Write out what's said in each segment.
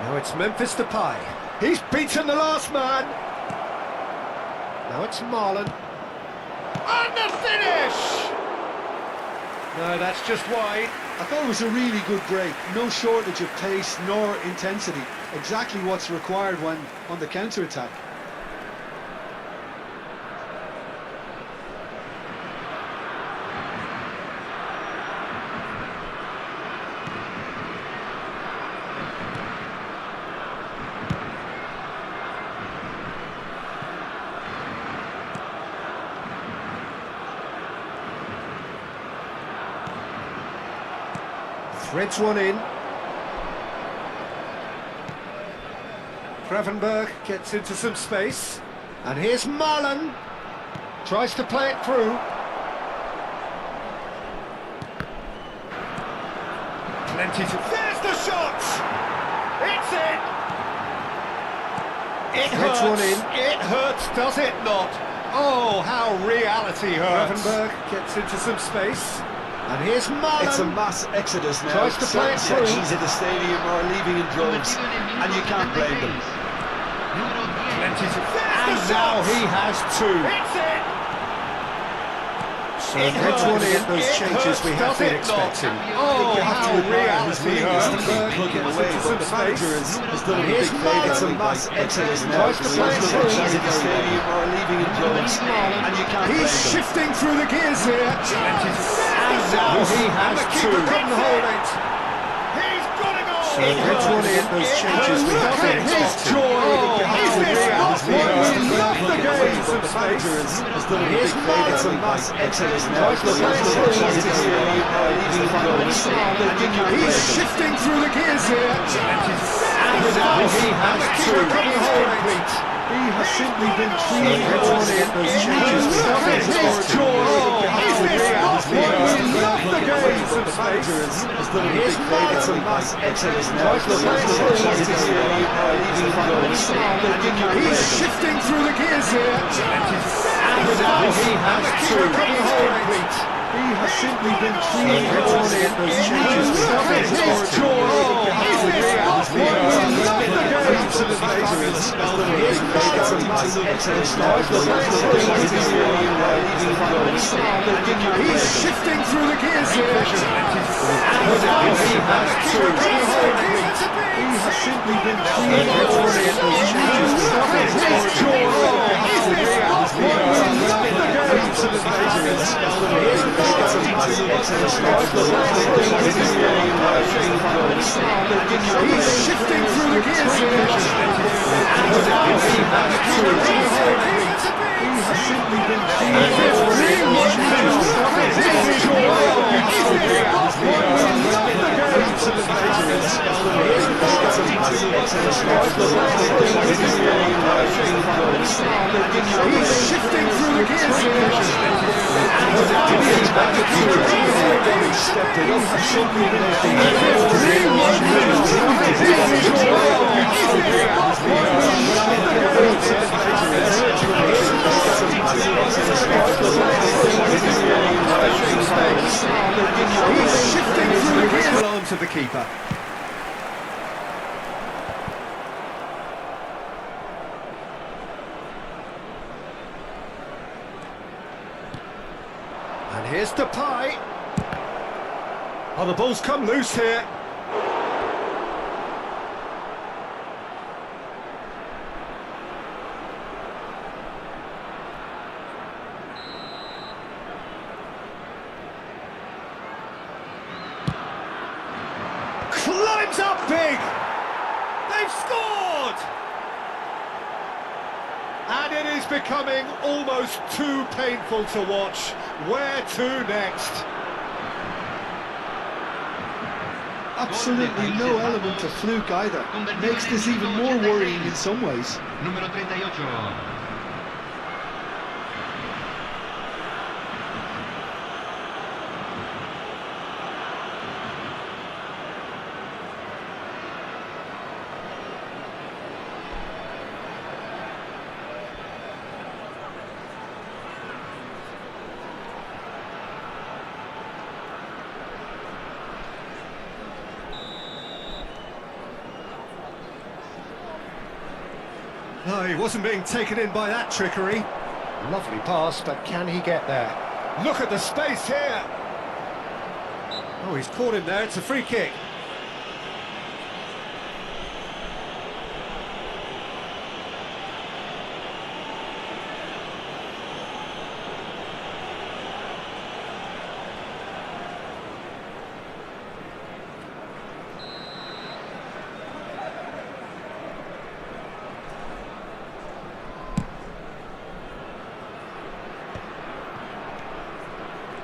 Now it's Memphis Depay. He's beaten the last man. Now it's Marlon. And the finish! No, that's just wide. I thought it was a really good break. No shortage of pace nor intensity. Exactly what's required when on the counter-attack. Threads one in. Gravenberg gets into some space. And here's Marlon. Tries to play it through. Plenty to... There's the shot! It's in! It hurts. One in. It hurts, does it not? Oh, how reality hurts. Gravenberg gets into some space. And here's Marlon. It's a mass exodus now. Tries to play it through. Sections of the stadium are leaving in droves, and you can't blame them. Plenty to... And now he has two. It's it! So that's one in those changes we have been expecting. Oh, how reality hurts. Plugging away, but the manager has done a big favour. It's a mass exodus now. Tries to play it through. Sections of the stadium are leaving in droves, and you can't blame them. He's shifting through the gears here. And now he has two. Couldn't hold it. He's got a goal. So that's one in those changes we have been expecting. Oh, is this not what we love the game? The manager has done a big favour. It's a mass exodus now. He's shifting through the gears here. And now he has two. Couldn't hold it. He has simply been treated those changes we have been expecting. Is this not what we love the game? The manager has done a big favour. It's a mass exodus now. He's shifting through the gears here. And now he has two. Couldn't hold it. He has simply been treated those changes we have been expecting. Is this not what we love the game? The manager has done a big favour. It's a mass exodus now. He's shifting through the gears here. And now he has two. Couldn't hold it. He has simply been treated those changes we have been expecting. Is this not what we love the game? The manager has done a big favour. It's a mass exodus now. He's shifting through the gears here. And now he has two. He has simply been treated This is your He's shifting through the gears here. And now he's back to two. stepped it up. Has simply been He's shifting through the gears. On to the keeper. And here's Depay. Oh, the ball's come loose here. Climbs up big. They've scored. And it is becoming almost too painful to watch. Where to next? absolutely no element of fluke either. Makes this even more worrying in some ways. Número 38. No, he wasn't being taken in by that trickery. Lovely pass, but can he get there? Look at the space here! Oh, he's caught him there, it's a free kick.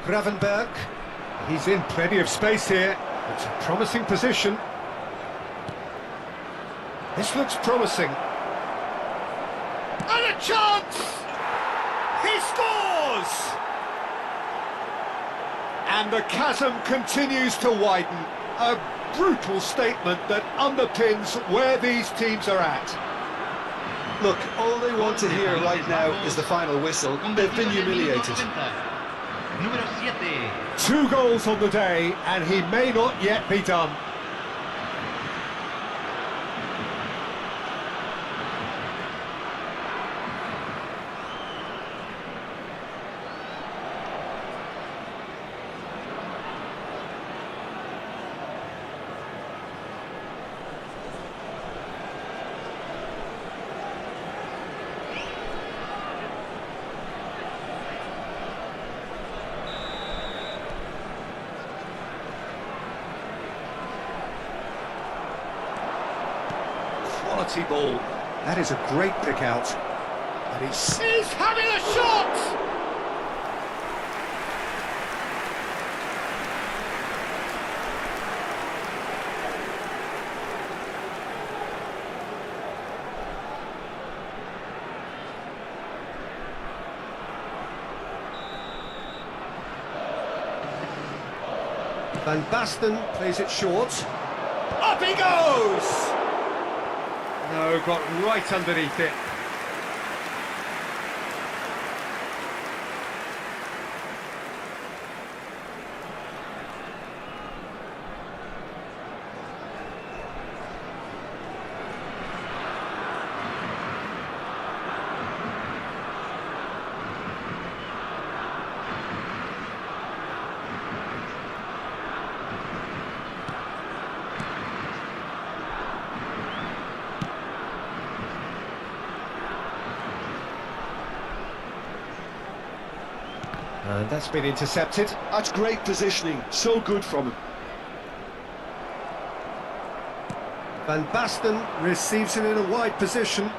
Gravenberg, he's in plenty of space here. It's a promising position. This looks promising. And a chance! He scores! And the chasm continues to widen. A brutal statement that underpins where these teams are at. Look, all they want to hear right now is the final whistle. They've been humiliated. Número 7. 2 goals on the day, and he may not yet be done. Quality ball. That is a great pick out. And he's having a shot! Van Basten plays it short. Up he goes! No, got right underneath it. And that's been intercepted. That's great positioning, so good from him. Van Basten receives it in a wide position.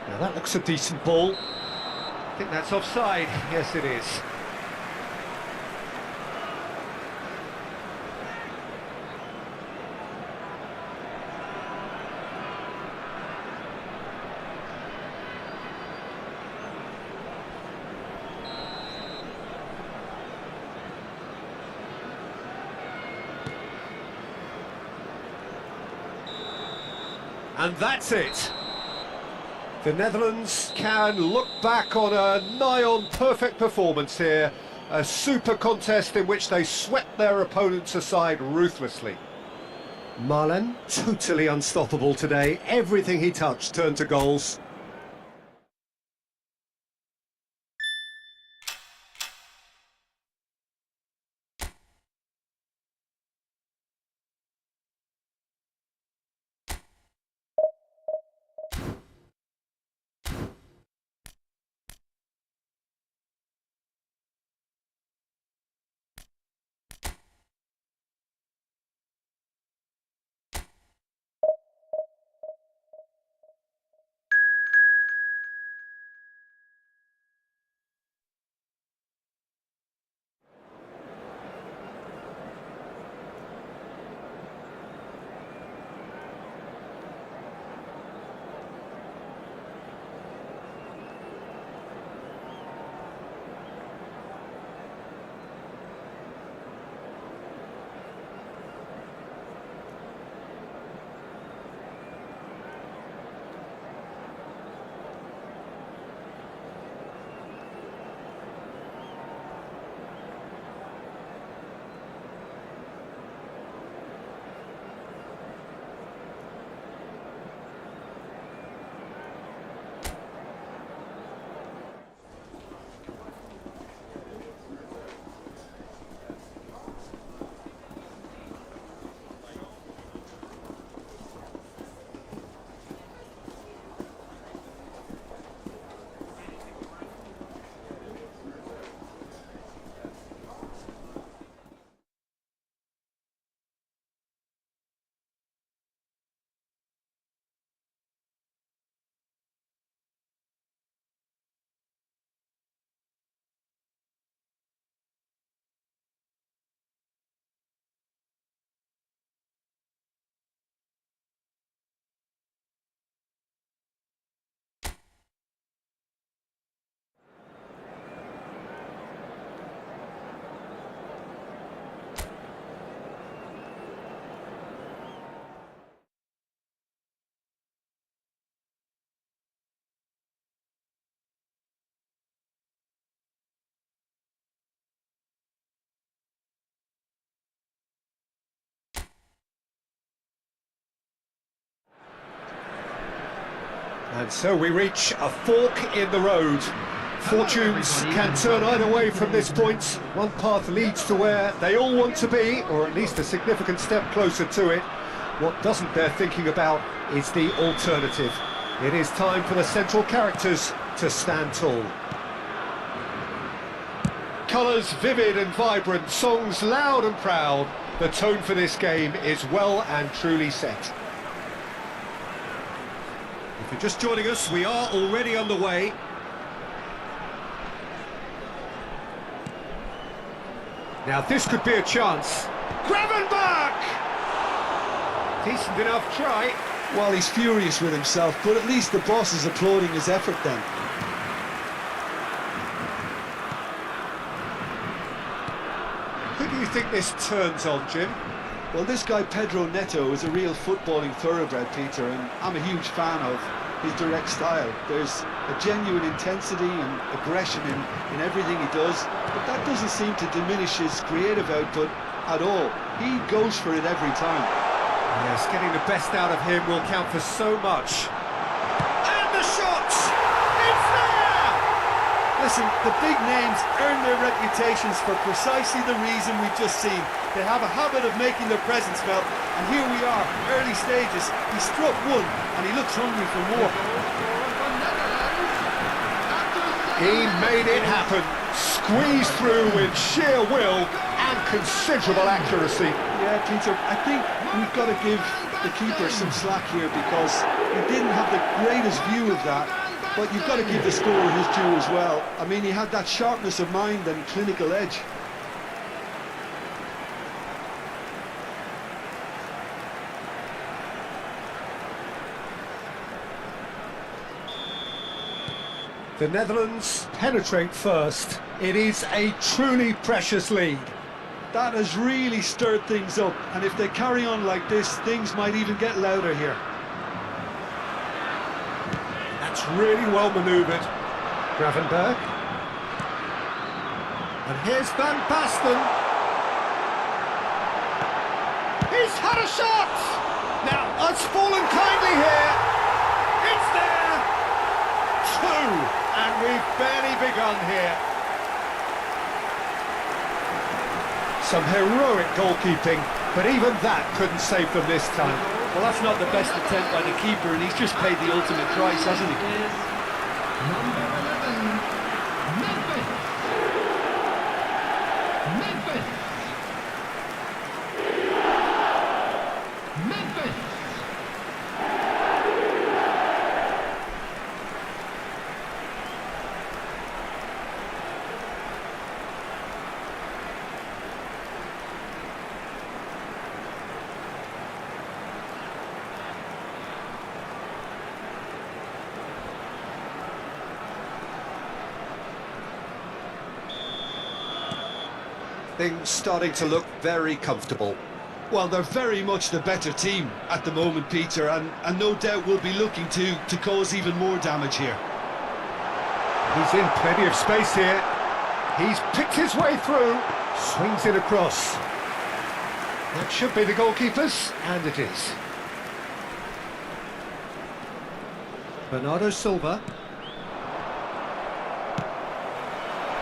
Now that looks a decent ball. I think that's offside. Yes, it is. And that's it. The Netherlands can look back on a nigh-on perfect performance here. A super contest in which they swept their opponents aside ruthlessly. Marlen, totally unstoppable today. Everything he touched turned to goals. And so we reach a fork in the road. Fortunes can turn either way from this point. One path leads to where they all want to be, or at least a significant step closer to it. What doesn't bear thinking about is the alternative. It is time for the central characters to stand tall. Colours vivid and vibrant, songs loud and proud. The tone for this game is well and truly set. If you're just joining us, we are already underway. Now this could be a chance. Gravenberch! Decent enough try. Well, he's furious with himself, but at least the boss is applauding his effort then. Who do you think this turns on, Jim? Well, this guy Pedro Neto is a real footballing thoroughbred, Peter, and I'm a huge fan of his direct style. There's a genuine intensity and aggression in everything he does, but that doesn't seem to diminish his creative output at all. He goes for it every time. Yes, getting the best out of him will count for so much. And the shot! It's there! Listen, the big names earn their reputations for precisely the reason we've just seen. They have a habit of making their presence felt, and here we are, early stages. He struck one, and he looks hungry for more. He made it happen. Squeezed through with sheer will and considerable accuracy. Yeah, Peter, I think we've got to give the keeper some slack here because he didn't have the greatest view of that, but you've got to give the scorer his due as well. I mean, he had that sharpness of mind and clinical edge. The Netherlands penetrate first. It is a truly precious lead. That has really stirred things up, and if they carry on like this, things might even get louder here. That's really well manoeuvred. Gravenberch. And here's Van Basten. He's had a shot! Now, it's fallen kindly here. It's there! Two, and we've barely begun here. Some heroic goalkeeping, but even that couldn't save them this time. Well, that's not the best attempt by the keeper, and he's just paid the ultimate price, hasn't he? Number 11, Memphis. Memphis. Memphis. Things starting to look very comfortable. Well, they're very much the better team at the moment, Peter, and no doubt will be looking to cause even more damage here. He's in plenty of space here. He's picked his way through. Swings it across. That should be the goalkeepers, and it is. Bernardo Silva.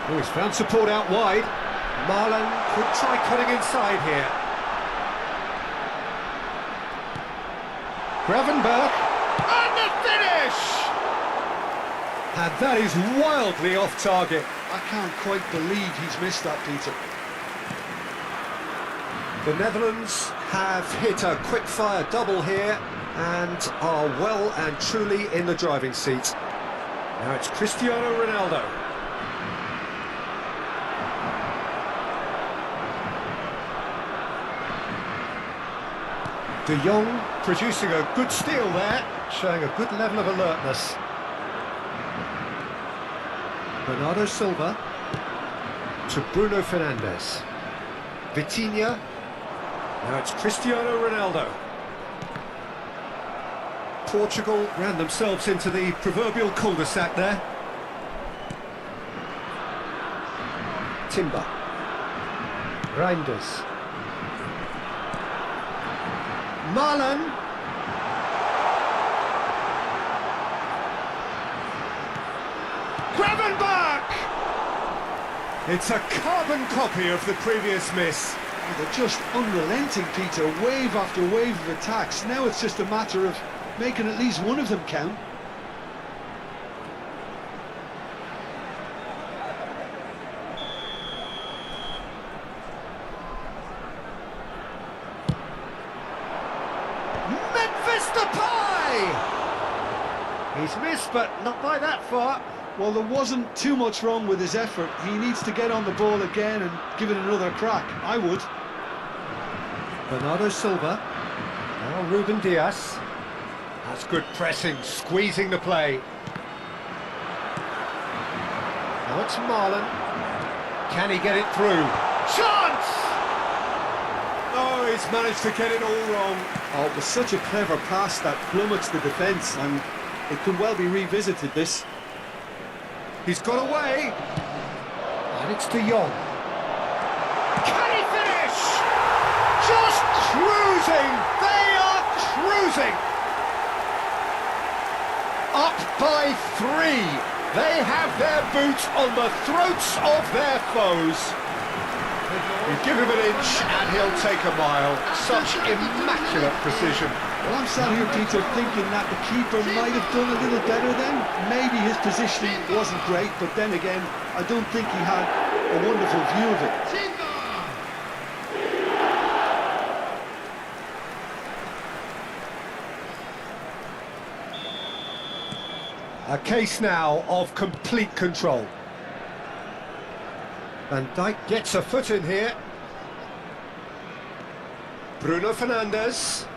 Oh, he's found support out wide. Marlon could try cutting inside here. Gravenberch. And the finish! And that is wildly off target. I can't quite believe he's missed that, Peter. The Netherlands have hit a quick-fire double here and are well and truly in the driving seat. Now it's Cristiano Ronaldo. De Jong producing a good steal there, showing a good level of alertness. Bernardo Silva to Bruno Fernandes. Vitinha. Now it's Cristiano Ronaldo. Portugal ran themselves into the proverbial cul-de-sac there. Timber. Reinders. Marlon. It's a carbon copy of the previous miss. They're just unrelenting, Peter, wave after wave of attacks. Now it's just a matter of making at least one of them count. Memphis Depay! He's missed, but not by that far. Well, there wasn't too much wrong with his effort. He needs to get on the ball again and give it another crack. I would. Bernardo Silva. Now Ruben Diaz. That's good pressing, squeezing the play. Now it's Marlon. Can he get it through? Chance! Oh, he's managed to get it all wrong. Oh, it was such a clever pass that flummoxed the defence, and it could well be revisited, this. He's got away. And it's De Jong. Can he finish? Just cruising. They are cruising. Up by 3. They have their boot on the throats of their foes. You give him an inch and he'll take a mile. Such immaculate precision. Well, I'm sat here, Peter, thinking that the keeper might have done a little better then. Maybe his positioning wasn't great, but then again, I don't think he had a wonderful view of it. A case now of complete control. Van Dijk gets a foot in here. Bruno Fernandes.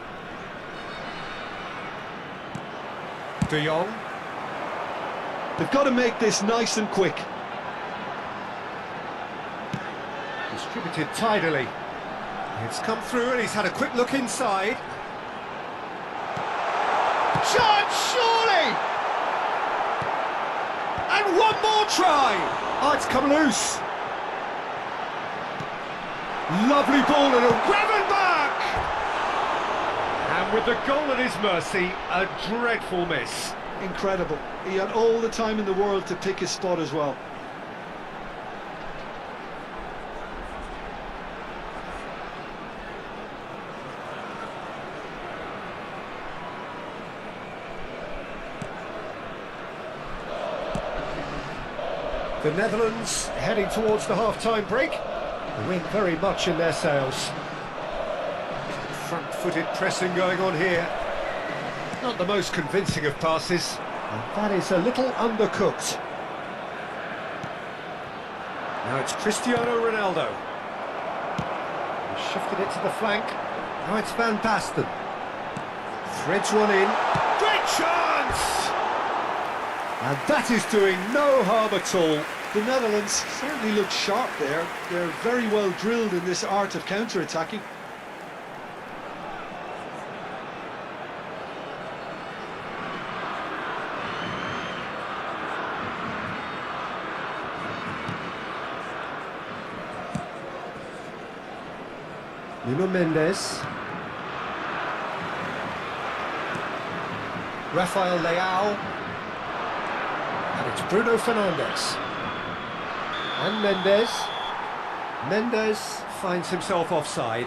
De Jong. They've got to make this nice and quick. Distributed tidily. It's come through and he's had a quick look inside. Chance, surely! And one more try! Oh, it's come loose. Lovely ball and a Gravenberch! And with the goal at his mercy, a dreadful miss. Incredible. He had all the time in the world to pick his spot as well. The Netherlands heading towards the half-time break. The wind very much in their sails. Front-footed pressing going on here. Not the most convincing of passes. And that is a little undercooked. Now it's Cristiano Ronaldo. He shifted it to the flank. Now it's Van Basten. Threads one in. Great chance! And that is doing no harm at all. The Netherlands certainly look sharp there. They're very well drilled in this art of counter-attacking. Nuno Mendes. Rafael Leao. And it's Bruno Fernandes. And Mendes. Mendes finds himself offside.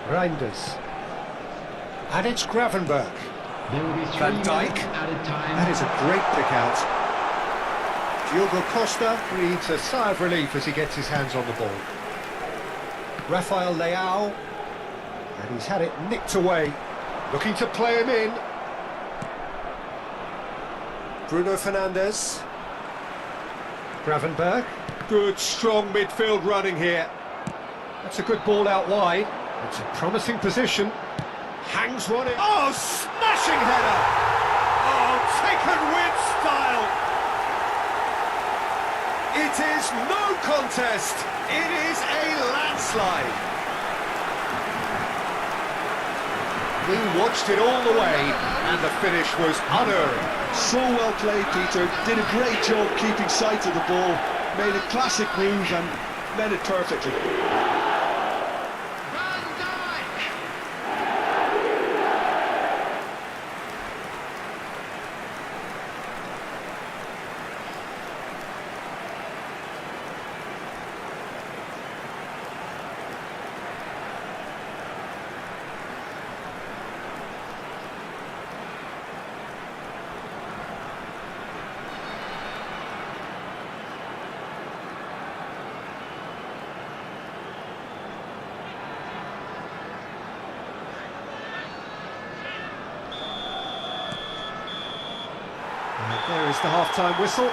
Reinders. And it's Gravenberch. Van Dijk. That is a great pick out. Diogo Costa breathes a sigh of relief as he gets his hands on the ball. Rafael Leao. And he's had it nicked away. Looking to play him in. Bruno Fernandes. Gravenberch. Good, strong midfield running here. That's a good ball out wide. It's a promising position. Hangs one in. Oh, smashing header! Oh, taken with style! It is no contest. It is a landslide. He watched it all the way, and the finish was unerring. So well played, Peter. Did a great job keeping sight of the ball. Made a classic move and met it perfectly. There is the half-time whistle.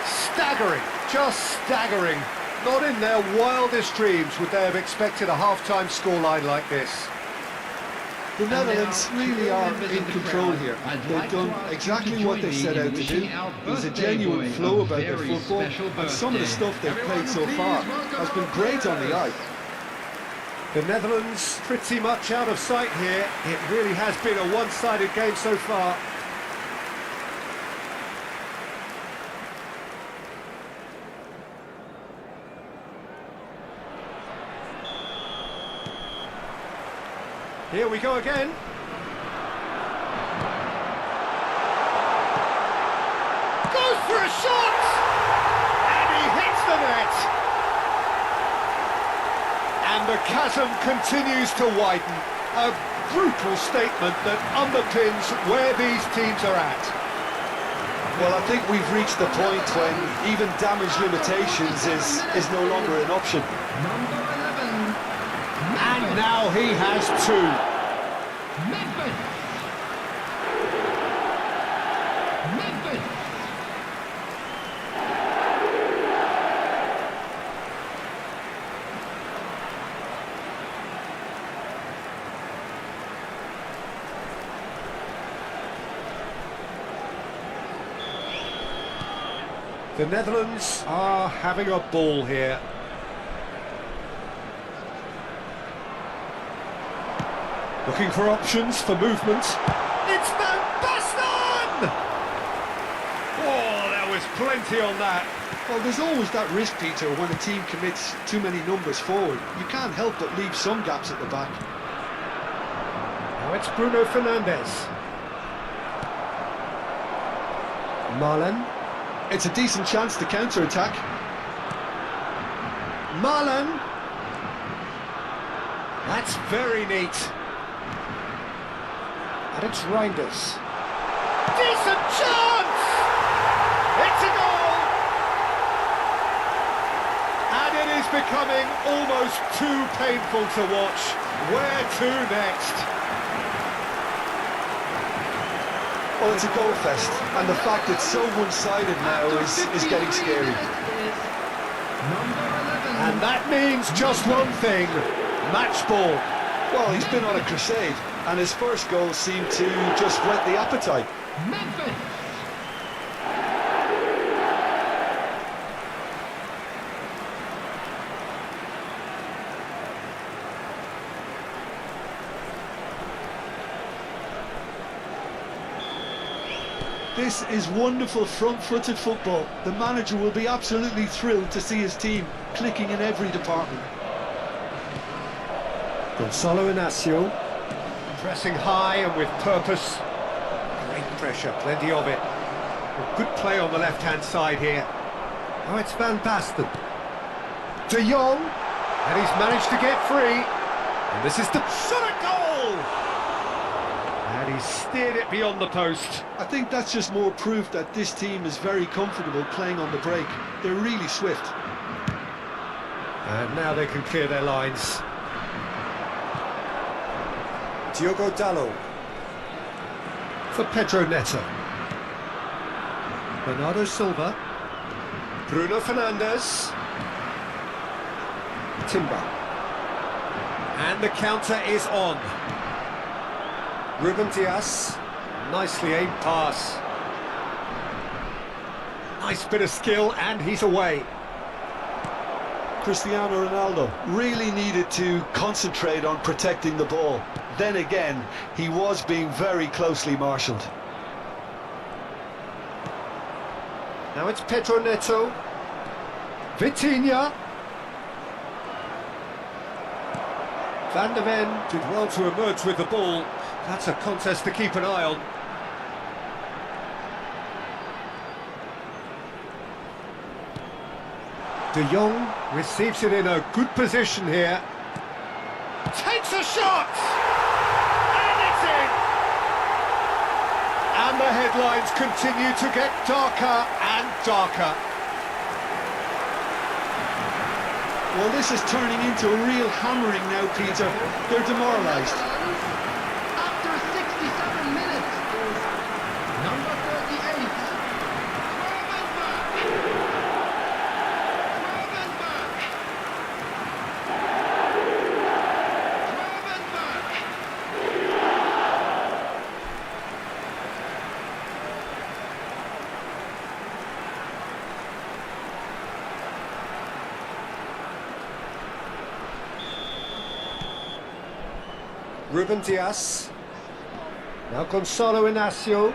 Staggering, just staggering. Not in their wildest dreams would they have expected a half-time scoreline like this. The Netherlands really are in control here. They've done exactly what they set out to do. There's a genuine flow about their football, and some of the stuff they've played so far has been great on the eye. The Netherlands pretty much out of sight here. It really has been a one-sided game so far. Here we go again. Goes for a shot! And he hits the net! And the chasm continues to widen. A brutal statement that underpins where these teams are at. Well, I think we've reached the point when even damage limitations is no longer an option. Number 11. And now he has two. Memphis. Memphis. The Netherlands are having a ball here. Looking for options for movement. It's Van Basten! Oh, there was plenty on that. Well, there's always that risk, Peter, when a team commits too many numbers forward. You can't help but leave some gaps at the back. Now it's Bruno Fernandes. Marlen. It's a decent chance to counter-attack. Marlen. That's very neat. And it's Reinders. Decent chance! It's a goal! And it is becoming almost too painful to watch. Where to next? Well, it's a goal fest, and the fact it's so one-sided now is getting scary. Number 11. And that means just one thing. Match ball. Well, he's been on a crusade, and his first goal seemed to just whet the appetite. Memphis. This is wonderful front-footed football. The manager will be absolutely thrilled to see his team clicking in every department. Gonzalo Inacio. Pressing high and with purpose. Great pressure, plenty of it. A good play on the left-hand side here. Now it's Van Basten. De Jong. And he's managed to get free. And this is the shot at goal! And he steered it beyond the post. I think that's just more proof that this team is very comfortable playing on the break. They're really swift. And now they can clear their lines. Diogo Dalot. For Pedro Neto. Bernardo Silva. Bruno Fernandes. Timber. And the counter is on. Ruben Dias. Nicely aimed pass. Nice bit of skill, and he's away. Cristiano Ronaldo really needed to concentrate on protecting the ball. Then again, he was being very closely marshalled. Now it's Pedro Neto. Vitinha. Van der Ven did well to emerge with the ball. That's a contest to keep an eye on. De Jong receives it in a good position here. Takes a shot! And it's in! And the headlines continue to get darker and darker. Well, this is turning into a real hammering now, Peter. They're demoralised. After 67 minutes, number 38, Ruben Dias. Now Gonzalo Inacio.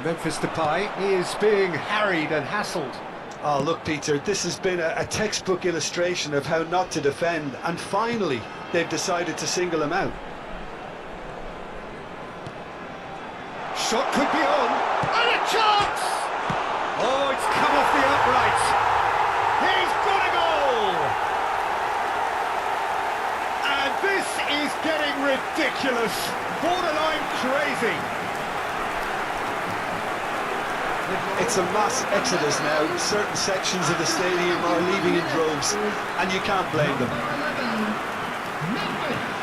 Memphis Depay. He is being harried and hassled. Oh, look, Peter, this has been a textbook illustration of how not to defend, and finally they've decided to single him out. Shot could be on. And a chance! Oh, it's come off the upright. He's got a goal! And this is getting ridiculous. Borderline crazy. It's a mass exodus now. Certain sections of the stadium are leaving in droves, and you can't blame them.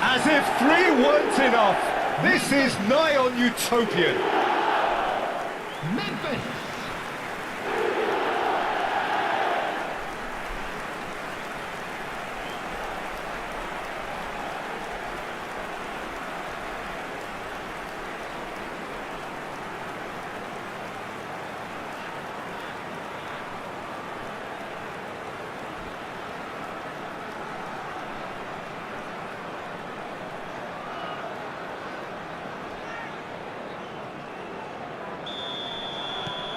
As if 3 weren't enough. This is nigh on utopian. Memphis.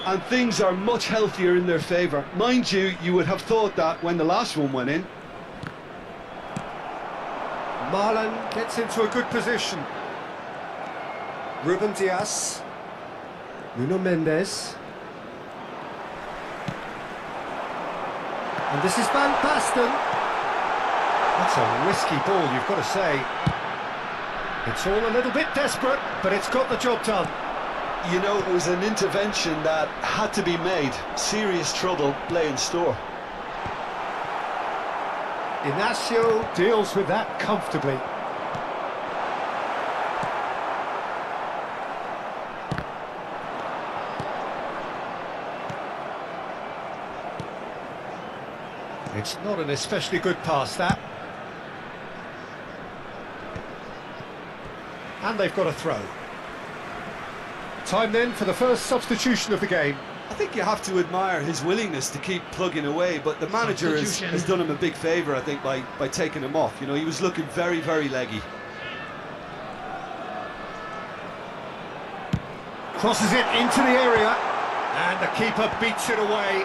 And things are much healthier in their favour. Mind you, you would have thought that when the last one went in. Marlon gets into a good position. Ruben Dias. Nuno Mendes. And this is Van Basten. That's a risky ball, you've got to say. It's all a little bit desperate, but it's got the job done. You know, it was an intervention that had to be made. Serious trouble lay in store. Inacio deals with that comfortably. It's not an especially good pass, that. And they've got a throw. Time then for the first substitution of the game. I think you have to admire his willingness to keep plugging away, but the manager has done him a big favour, I think, by taking him off. You know, he was looking very, very leggy. Crosses it into the area, and the keeper beats it away.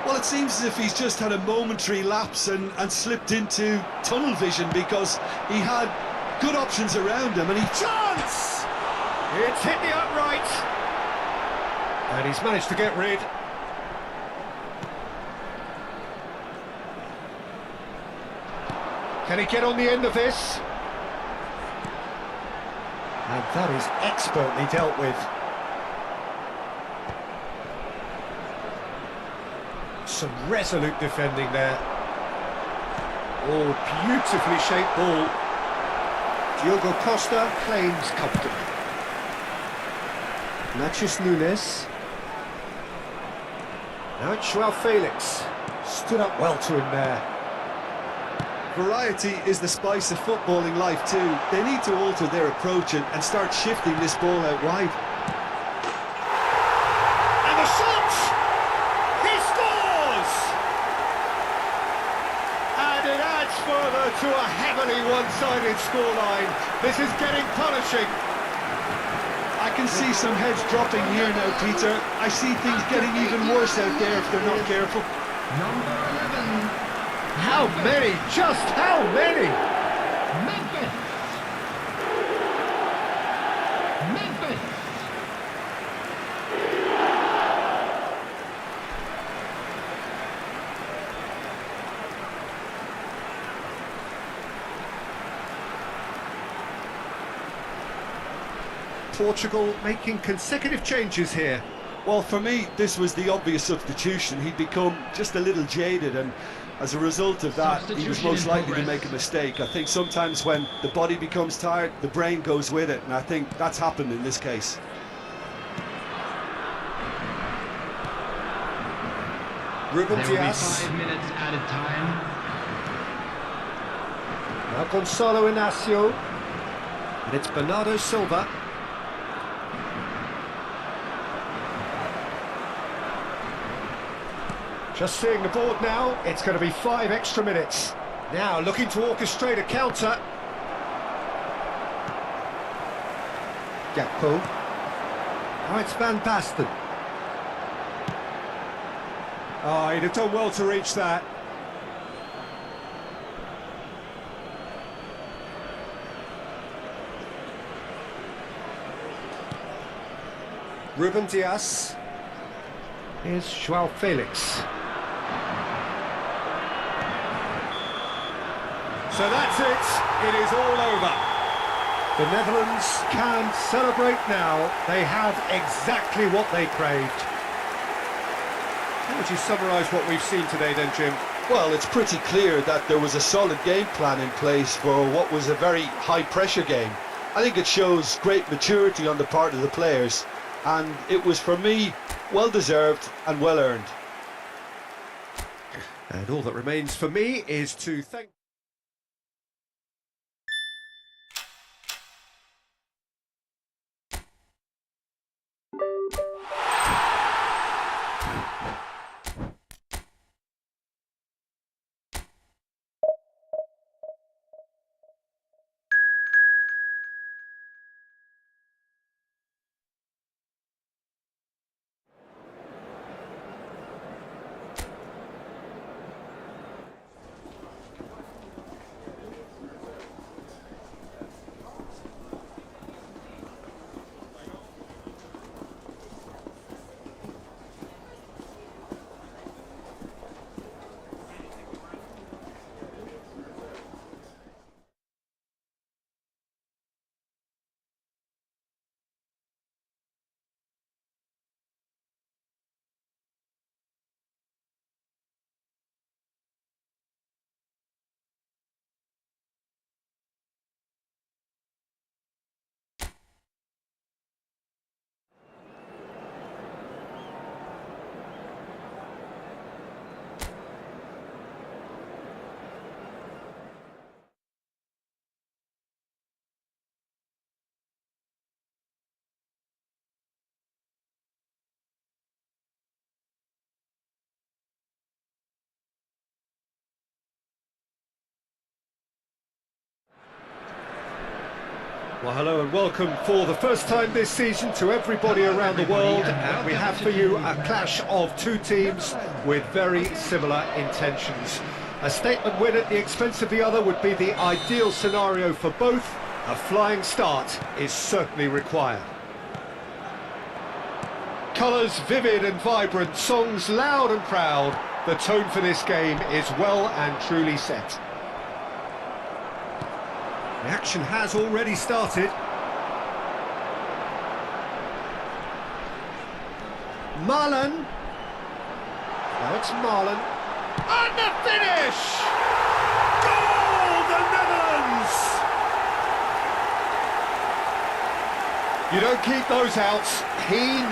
Well, it seems as if he's just had a momentary lapse and slipped into tunnel vision, because he had good options around him, and he... Chance! It's hit the upright. And he's managed to get rid. Can he get on the end of this? And that is expertly dealt with. Some resolute defending there. Oh, beautifully shaped ball. Diogo Costa claims comfortably. Nachos Nunes. Now it's Joao Felix. Stood up well to him there. Variety is the spice of footballing life too. They need to alter their approach and start shifting this ball out wide. And the shot! He scores! to a heavily one-sided scoreline. This is getting punishing. I can see some heads dropping here now, Peter. I see things getting even worse out there if they're not careful. Number 11, How many? Just how many? Memphis. Memphis. Portugal making consecutive changes here. Well, for me, this was the obvious substitution. He'd become just a little jaded, and as a result of that, he was Substitution most in likely to progress. make a mistake. I think sometimes when the body becomes tired, the brain goes with it, and I think that's happened in this case. Ruben There will be Dias. 5 minutes added time. Now Gonzalo Inacio. And it's Bernardo Silva. Just seeing the board now, it's going to be 5 extra minutes. Now looking to orchestrate a counter. Gakpo. Now it's Van Basten. Oh, he'd have done well to reach that. Ruben Dias. Here's Joao Felix. So that's it. It is all over. The Netherlands can celebrate now. They have exactly what they craved. How would you summarise what we've seen today then, Jim? Well, it's pretty clear that there was a solid game plan in place for what was a very high-pressure game. I think it shows great maturity on the part of the players, and it was, for me, well-deserved and well-earned. And all that remains for me is to thank... Well, hello and welcome for the first time this season to everybody around the world, and we have for you a clash of two teams with very similar intentions. A statement win at the expense of the other would be the ideal scenario for both. A flying start is certainly required. Colours vivid and vibrant, songs loud and proud. The tone for this game is well and truly set. The action has already started. Marlon. Now it's Marlon. And the finish! Goal, the Netherlands! You don't keep those outs. He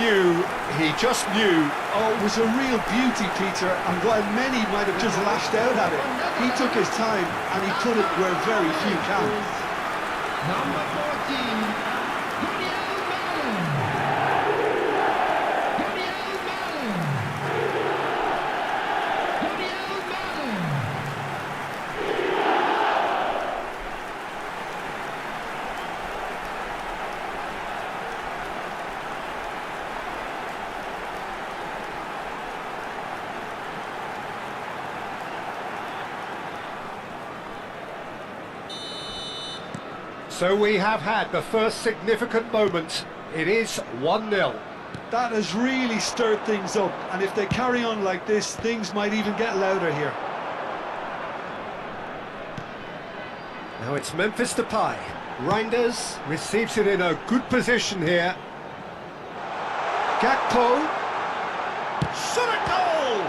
just knew. Oh, it was a real beauty, Peter, and while many might have just lashed out at it, he took his time and he put it where very few can. Number 14, Daniel Malen. Daniel Malen. Daniel Malen. So we have had the first significant moment. It is 1-0. That has really stirred things up, and if they carry on like this, things might even get louder here. Now it's Memphis Depay. Reinders receives it in a good position here. Gakpo. Shot a goal!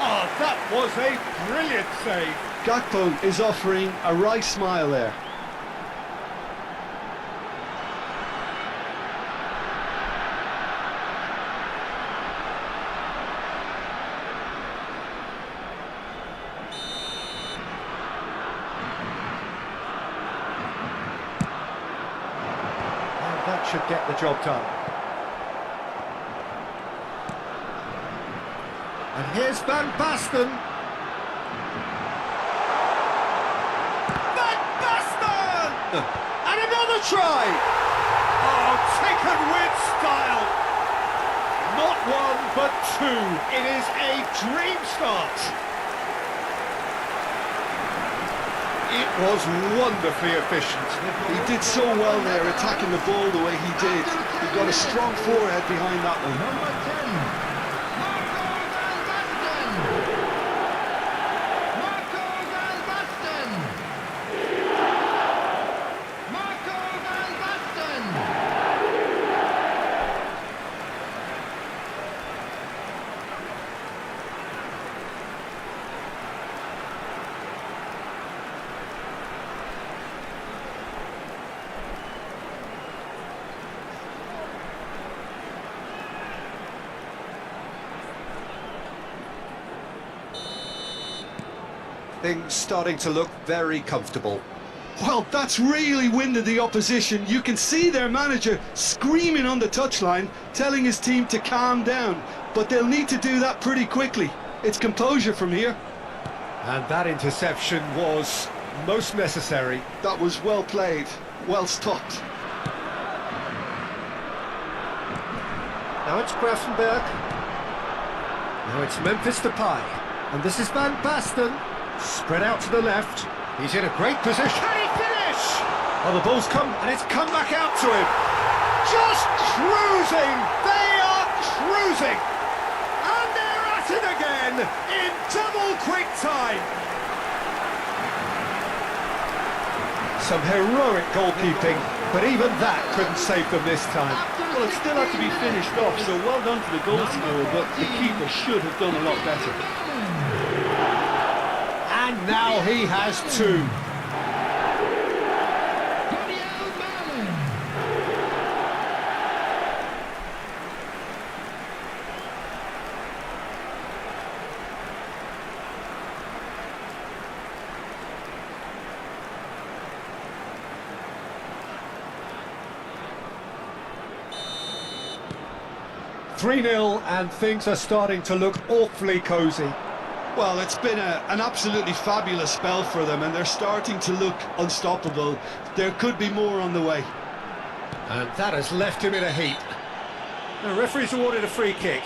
Oh, that was a brilliant save. Gakpo is offering a right smile there. That should get the job done. And here's Van Basten. Van Basten! And another try! Oh, taken with style. Not one, but two. It is a dream start. It was wonderfully efficient. He did so well there, attacking the ball the way he did. He got a strong forehead behind that one. Number 10, Marco Van Basten. Marco Van Basten. Things starting to look very comfortable. Well, that's really winded the opposition. You can see their manager screaming on the touchline, telling his team to calm down. But they'll need to do that pretty quickly. It's composure from here. And that interception was most necessary. That was well played, well stopped. Now it's Grafenberg. Now it's Memphis Depay. And this is Van Basten. Spread out to the left. He's in a great position. Can he finish? Oh, the ball's come, and it's come back out to him. Just cruising. They are cruising. And they're at it again in double quick time. Some heroic goalkeeping, but even that couldn't save them this time. Well, it still had to be finished off, so well done to the goal scorer, but the keeper should have done a lot better. And now he has two. Daniel Malin. 3-0 and things are starting to look awfully cosy. Well, it's been an absolutely fabulous spell for them, and they're starting to look unstoppable. There could be more on the way. And that has left him in a heap. The referee's awarded a free kick.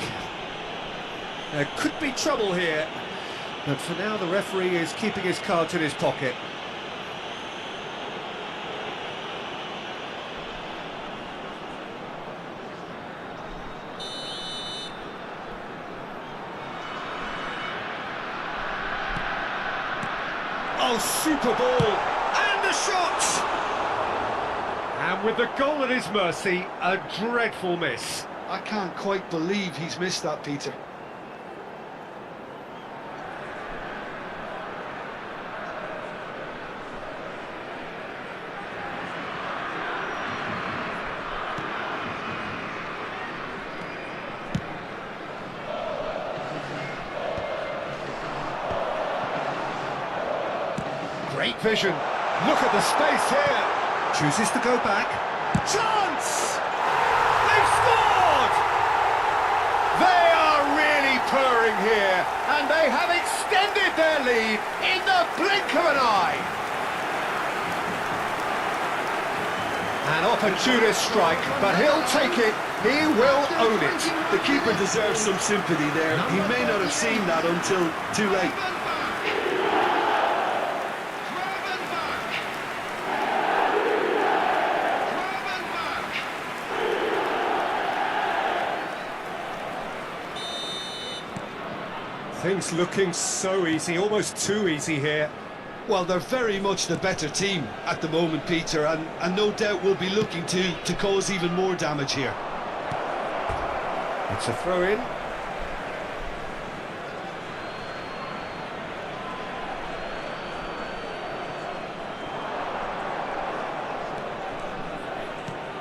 There could be trouble here, but for now the referee is keeping his cards in his pocket. Oh, super ball! And a shot! And with the goal at his mercy, a dreadful miss. I can't quite believe he's missed that, Peter. Great vision. Look at the space here. Chooses to go back. Chance! They've scored! They are really purring here, and they have extended their lead in the blink of an eye. An opportunist strike, but he'll take it. He will own it. The keeper deserves some sympathy there. He may not have seen that until too late. Things looking so easy, almost too easy here. Well, they're very much the better team at the moment, Peter, and no doubt will be looking to cause even more damage here. It's a throw-in.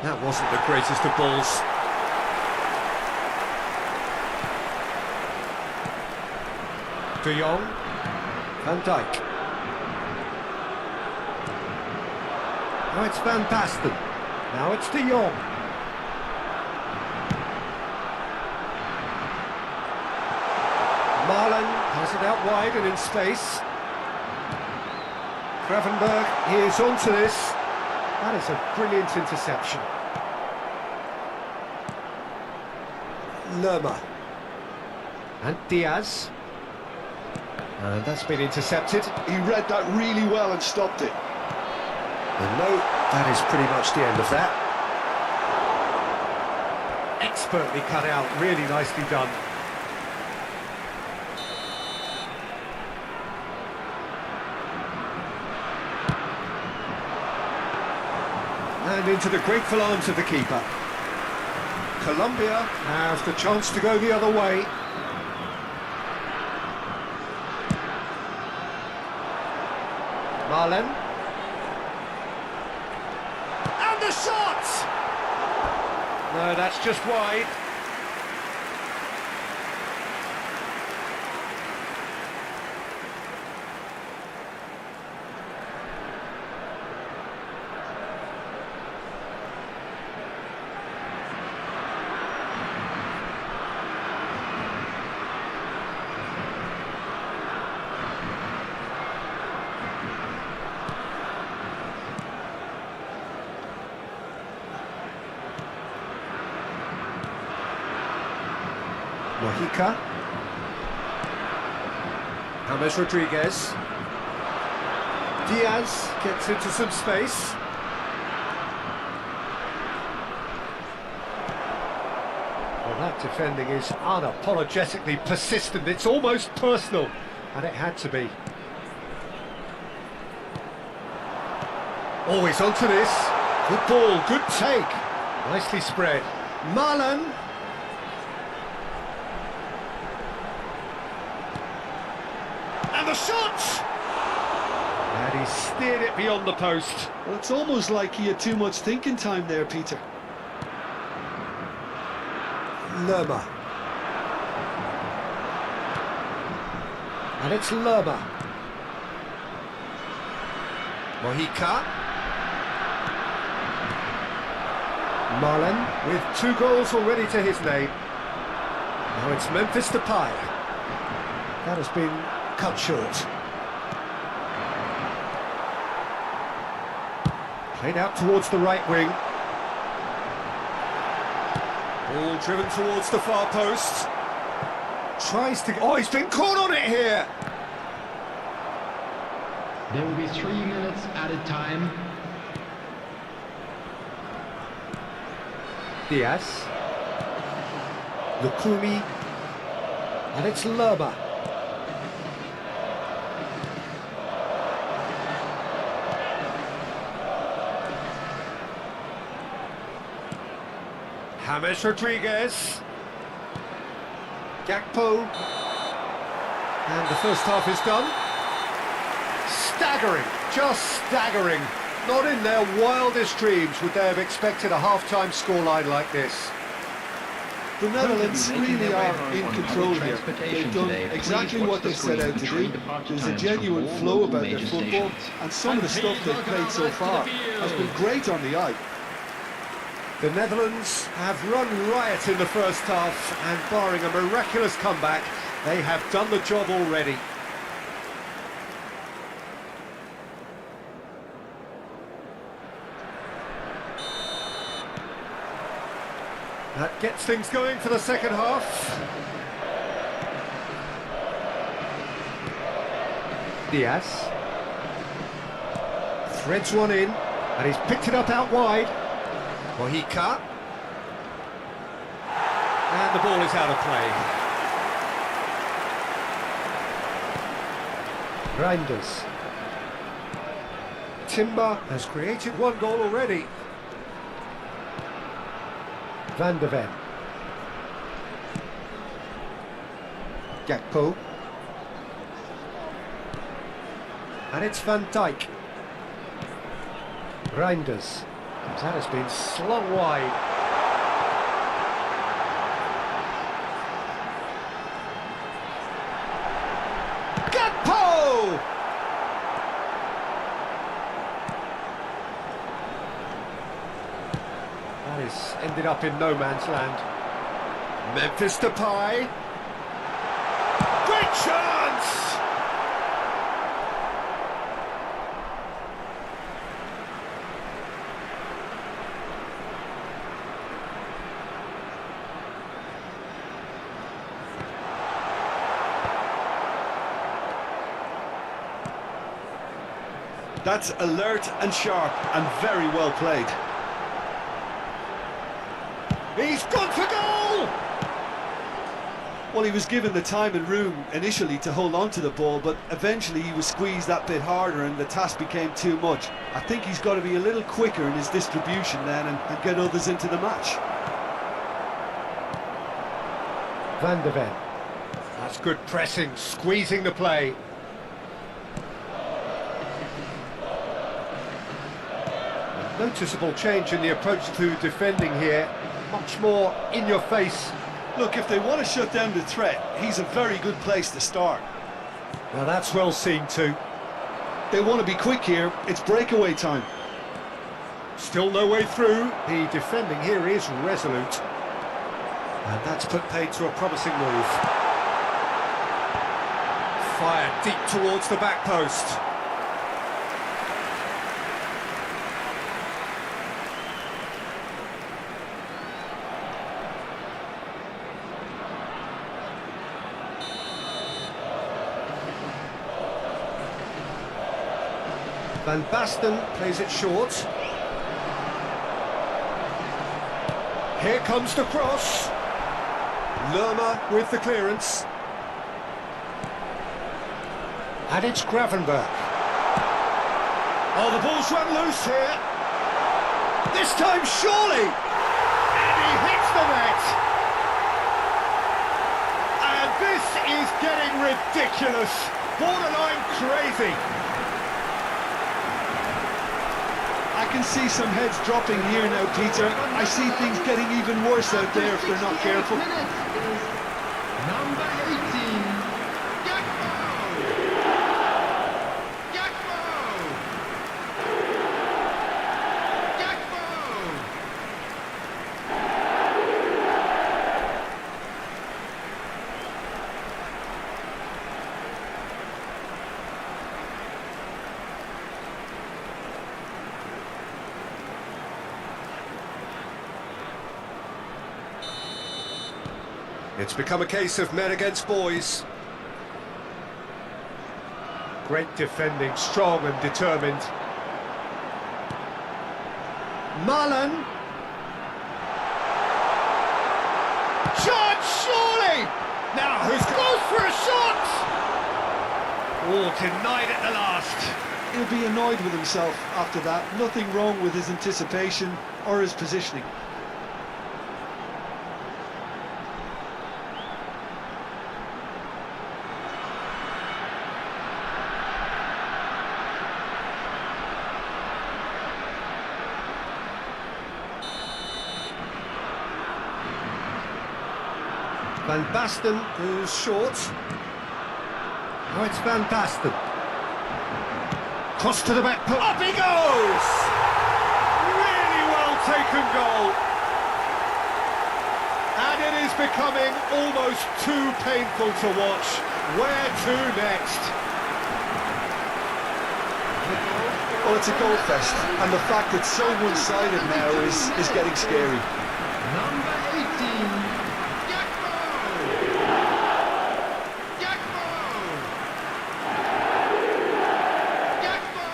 That wasn't the greatest of balls. De Jong. Van Dijk. Now it's Van Basten. Now it's De Jong. Marlon has it out wide and in space. Gravenberg, he is onto this. That is a brilliant interception. Lerma. And Diaz. And that's been intercepted. He read that really well and stopped it. And no, that is pretty much the end of that. Expertly cut out, really nicely done. And into the grateful arms of the keeper. Colombia have the chance to go the other way. Marlen. And the shot! No, that's just wide. Mojica. James Rodriguez. Diaz gets into some space. Well, that defending is unapologetically persistent. It's almost personal, and it had to be. Always onto this. Good ball, good take. Nicely spread. Marlon. And the shot! And he steered it beyond the post. Well, it's almost like he had too much thinking time there, Peter. Lerma. And it's Lerma. Mojica. Marlen with 2 goals already to his name. Now it's Memphis Depay. That has been cut short. Played out towards the right wing. Ball driven towards the far post. Tries to... Oh, he's been caught on it here! There will be 3 minutes added time. Diaz. Lukumi. And it's Lerma. James Rodriguez. Gakpo. And the first half is done. Staggering, just staggering. Not in their wildest dreams would they have expected a half-time scoreline like this. The Netherlands really are in control here. They've done exactly what they set out to do. There's a genuine flow about their football, and some of the stuff they've played so far has been great on the eye. The Netherlands have run riot in the first half, and barring a miraculous comeback, they have done the job already. That gets things going for the second half. Diaz. Threads one in, and he's picked it up out wide. Mojica. And the ball is out of play. Reinders. Timber has created one goal already. Van de Ven. Gakpo. And it's Van Dijk. Reinders. That has been slung wide. Gakpo! That is ended up in no man's land. Memphis Depay. Great chance! That's alert and sharp and very well played. He's gone for goal! Well, he was given the time and room initially to hold on to the ball, but eventually he was squeezed that bit harder and the task became too much. I think he's got to be a little quicker in his distribution then and get others into the match. Van de Ven. That's good pressing, squeezing the play. Noticeable change in the approach to defending here. Much more in your face. Look, if they want to shut down the threat, he's a very good place to start. Now that's well seen too. They want to be quick here, it's breakaway time. Still no way through. The defending here is resolute. And that's put paid to a promising move. Fired deep towards the back post. Van Basten plays it short. Here comes the cross. Lerma with the clearance. And it's Gravenberch. Oh, the ball's run loose here. This time, surely! And he hits the net! And this is getting ridiculous. Borderline crazy. I can see some heads dropping here now, Peter. I see things getting even worse out there if they're not careful. Number 18, Gakpo! Gakpo! Gakpo! It's become a case of men against boys. Great defending, strong and determined. Marlon. Shot, surely! Now, who's close for a shot? Oh, denied at the last. He'll be annoyed with himself after that. Nothing wrong with his anticipation or his positioning. Van Basten, who's short. Oh, it's Van Basten. Cross to the back post. Up he goes! Really well taken goal. And it is becoming almost too painful to watch. Where to next? Well, it's a goal fest, and the fact it's so one-sided now is getting scary. Number 18, Gakpo! Gakpo! Gakpo!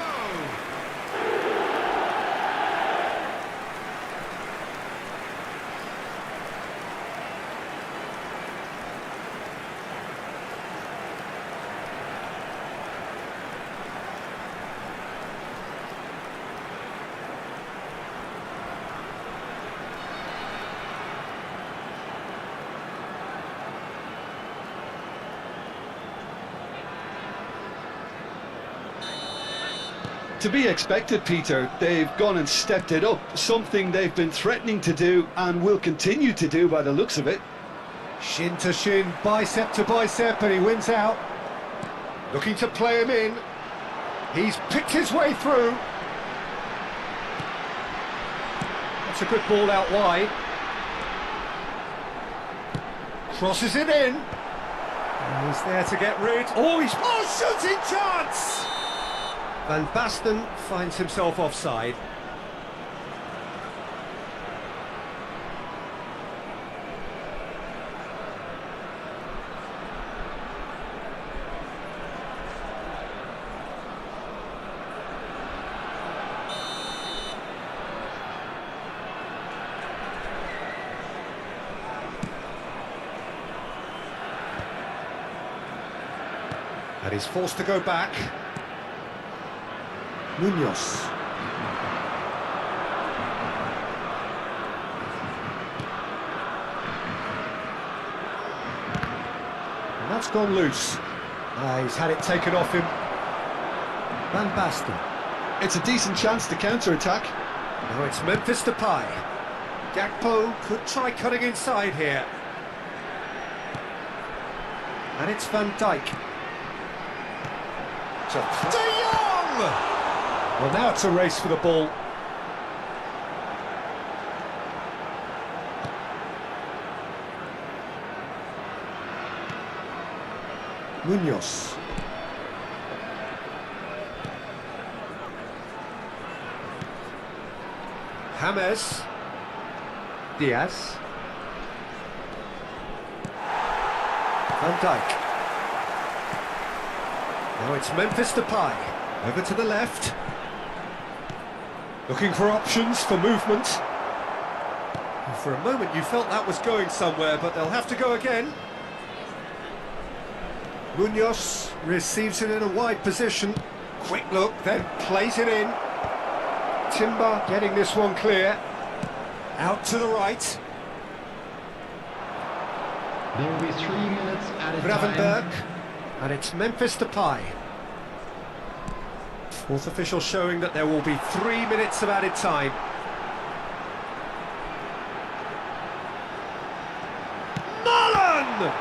To be expected, Peter. They've gone and stepped it up, something they've been threatening to do and will continue to do by the looks of it. Shin to shin, bicep to bicep, and he wins out. Looking to play him in. He's picked his way through. That's a good ball out wide. Crosses it in. And he's there to get rid. Oh, he's shooting chance! Van Basten finds himself offside. And he's forced to go back. Munoz. And that's gone loose. He's had it taken off him. Van Basten. It's a decent chance to counter-attack. Now it's Memphis Depay. Gakpo could try cutting inside here. And it's Van Dijk. De Jong! Well, now it's a race for the ball. Munoz. James. Diaz. Van Dijk. Now it's Memphis Depay. Over to the left. Looking for options for movement. For a moment you felt that was going somewhere, but they'll have to go again. Munoz receives it in a wide position. Quick look, then plays it in. Timber getting this one clear. Out to the right. There will be 3 minutes at a Gravenberg. time. And it's Memphis Depay. Fourth official showing that there will be 3 minutes of added time. Mullen!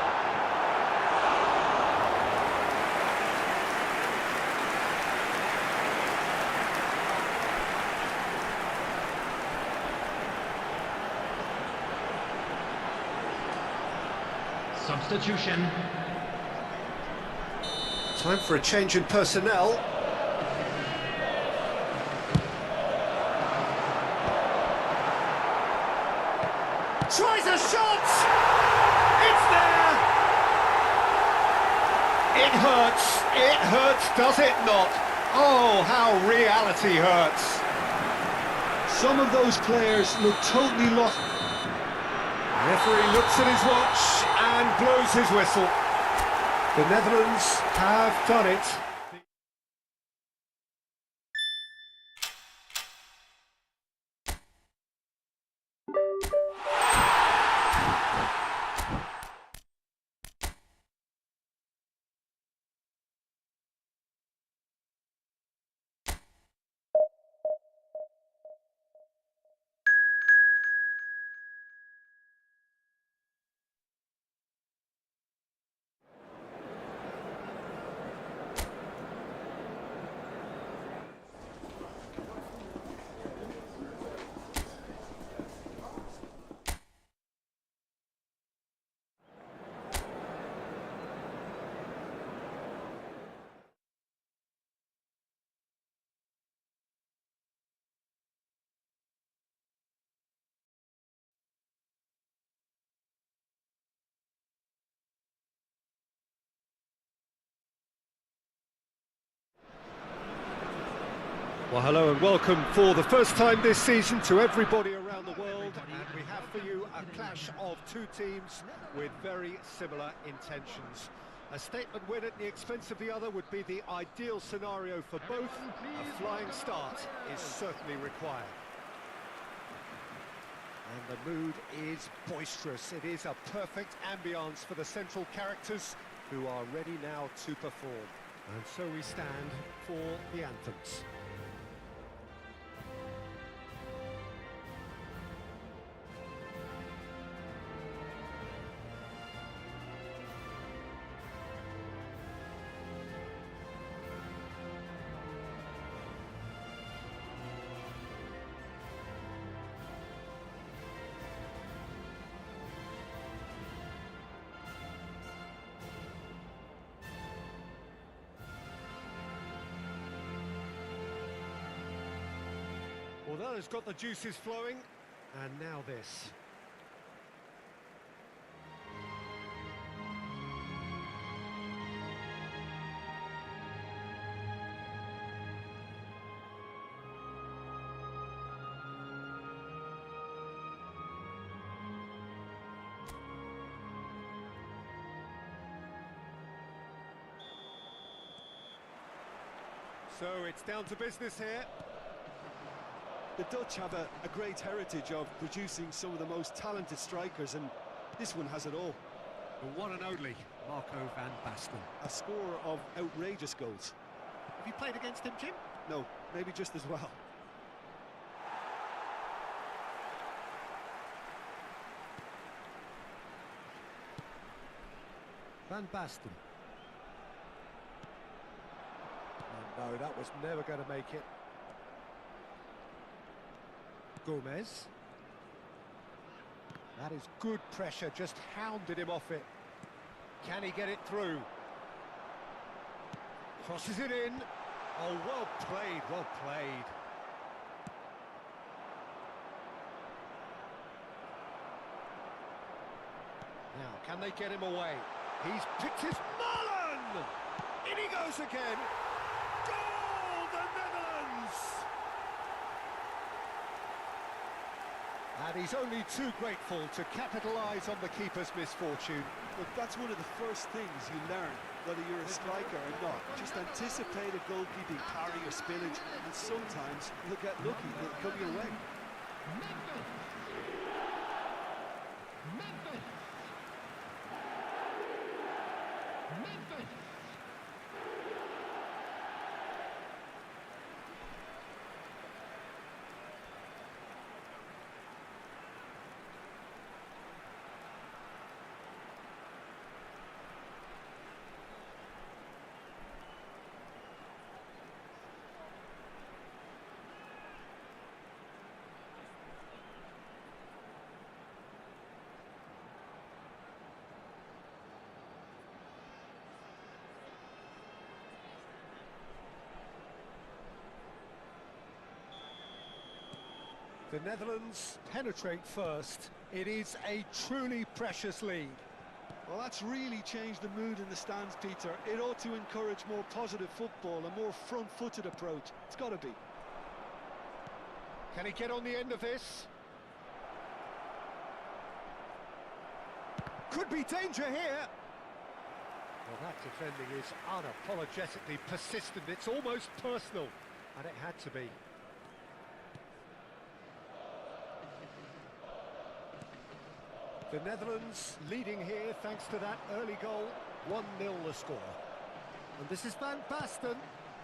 Substitution. Time for a change in personnel. Tries a shot! It's there! It hurts, does it not? Oh, how reality hurts. Some of those players look totally lost. Referee looks at his watch and blows his whistle. The Netherlands have done it. Well, hello and welcome for the first time this season to everybody around the world, and we have for you a clash of two teams with very similar intentions. A statement win at the expense of the other would be the ideal scenario for both. A flying start is certainly required. And the mood is boisterous. It is a perfect ambience for the central characters who are ready now to perform. And so we stand for the anthems. Well, it's got the juices flowing, and now this. So it's down to business here. The Dutch have a great heritage of producing some of the most talented strikers, and this one has it all. The one and only Marco van Basten. A scorer of outrageous goals. Have you played against him, Jim? No, maybe just as well. Van Basten. Oh, no, that was never going to make it. Gomez. That is good pressure, just hounded him off it. Can he get it through? Crosses it in. Oh, well played, well played. Now, can they get him away? He's picked his Marlon! In he goes again! Goal, the Netherlands! And he's only too grateful to capitalise on the keeper's misfortune. Look, that's one of the first things you learn, whether you're a striker or not. Just anticipate a goalkeeping parry or spillage, and sometimes you'll get lucky, it'll come your way. Memphis! Memphis! Memphis! The Netherlands penetrate first. It is a truly precious lead. Well, that's really changed the mood in the stands, Peter. It ought to encourage more positive football, a more front-footed approach. It's got to be. Can he get on the end of this? Could be danger here. Well, that defending is unapologetically persistent. It's almost personal, and it had to be. The Netherlands leading here thanks to that early goal. 1-0 the score. And this is Van Basten.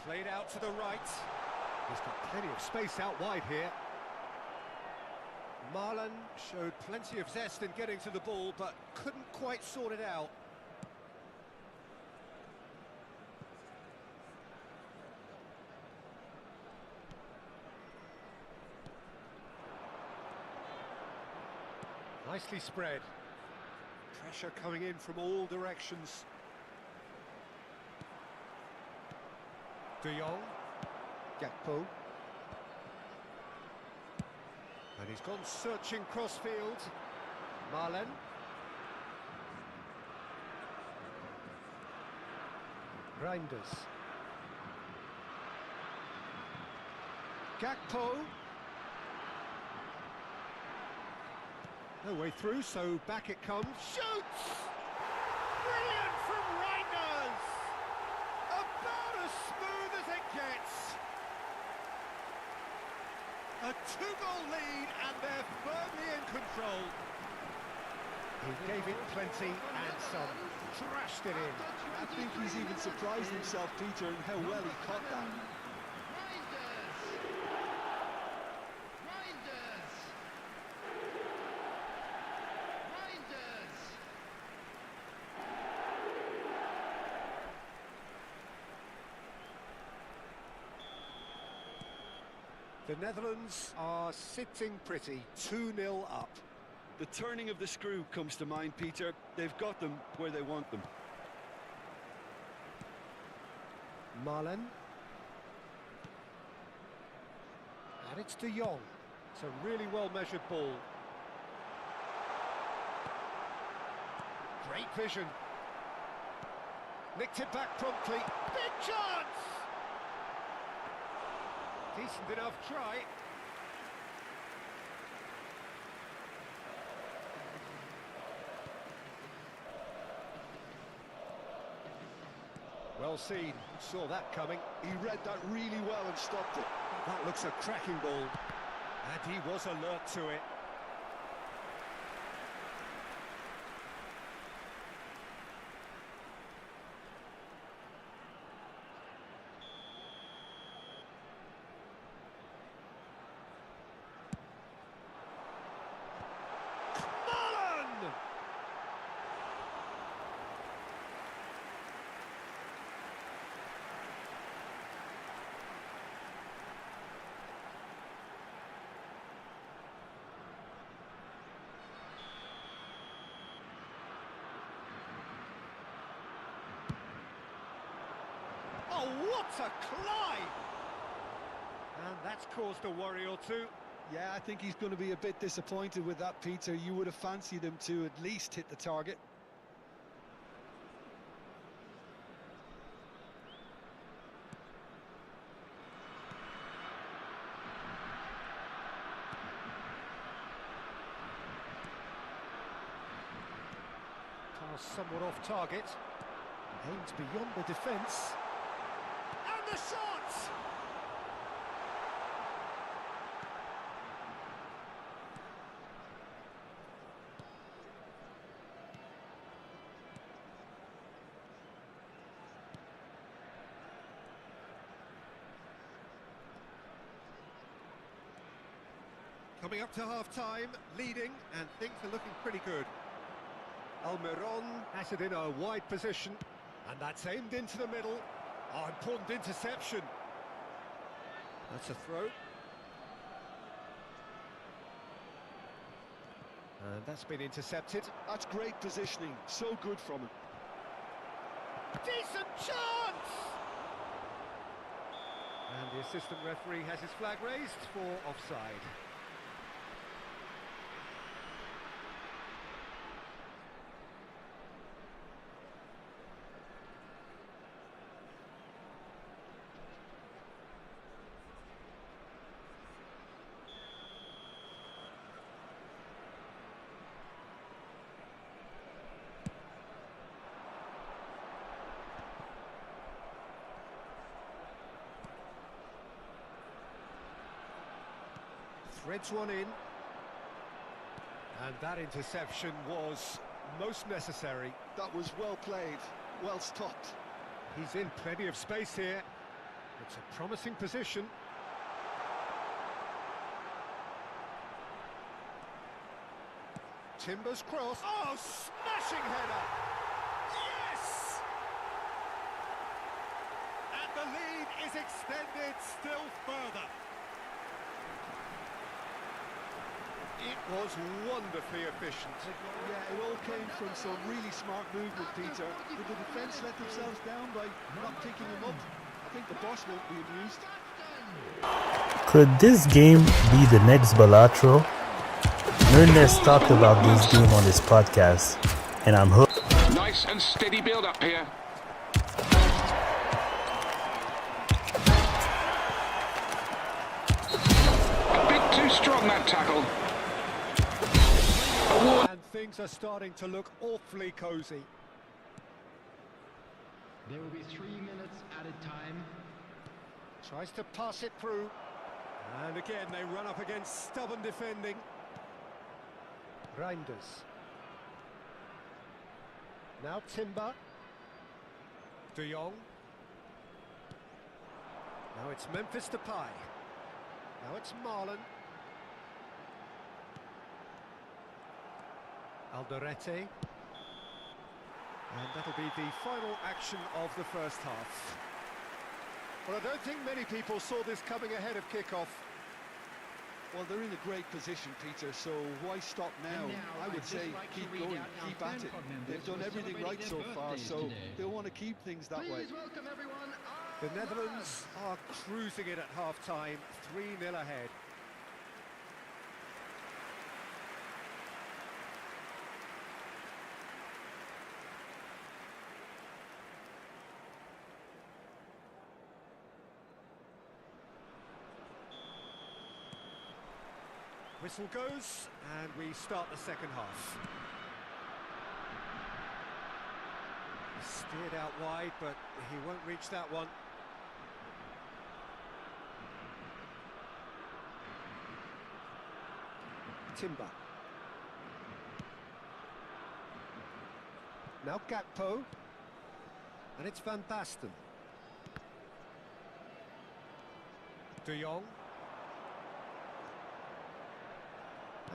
Played out to the right. He's got plenty of space out wide here. Marlon showed plenty of zest in getting to the ball, but couldn't quite sort it out. Nicely spread. Pressure coming in from all directions. De Jong. Gakpo. And he's gone searching crossfield. Marlen. Reinders. Gakpo. No way through, so back it comes. Shoots! Brilliant from Reinders! About as smooth as it gets. A 2-goal lead, and they're firmly in control. He gave it plenty and some. Trashed it in. I think he's even surprised himself, Peter, in how well he caught that. The Netherlands are sitting pretty, 2-0 up. The turning of the screw comes to mind, Peter. They've got them where they want them. Marlen. And it's De Jong. It's a really well-measured ball. Great vision. Nicked it back promptly. Big chance! Decent enough try. Well seen, saw that coming. He read that really well and stopped it. That looks a cracking ball. And he was alert to it. Oh, what a climb! And that's caused a worry or two. Yeah, I think he's going to be a bit disappointed with that, Peter. You would have fancied him to at least hit the target. Pass somewhat off target. Aimed beyond the defence. And the shot! Coming up to half-time, leading, and things are looking pretty good. Almiron has it in a wide position, and that's aimed into the middle. Oh, important interception. That's a throw. And that's been intercepted. That's great positioning, so good from him. Decent chance! And the assistant referee has his flag raised for offside. Threads one in. And that interception was most necessary. That was well played, well stopped. He's in plenty of space here. It's a promising position. Timber's cross. Oh, smashing header! Yes! And the lead is extended still further. It was wonderfully efficient. Yeah, it all came from some really smart movement, Peter. Did the defence let themselves down by not picking him up? I think the boss won't be amused. Could this game be the next Balatro? Nunez talked about this game on his podcast, and I'm hooked. Nice and steady build up here. A bit too strong, that tackle. And things are starting to look awfully cosy. There will be 3 minutes added time. Tries to pass it through. And again, they run up against stubborn defending. Reinders. Now Timber. De Jong. Now it's Memphis Depay. Now it's Marlon. Alderete. And that'll be the final action of the first half. Well, I don't think many people saw this coming ahead of kickoff. Well, they're in a great position, Peter, so why stop now? I would say keep going, keep at it. They've done everything right so far, so they'll want to keep things that way. Please welcome everyone. The Netherlands are cruising it at half-time, 3-0 ahead. whistle goes, and we start the second half. Steered out wide, but he won't reach that one. Timber. Now Gakpo. And it's Van Basten. De Jong.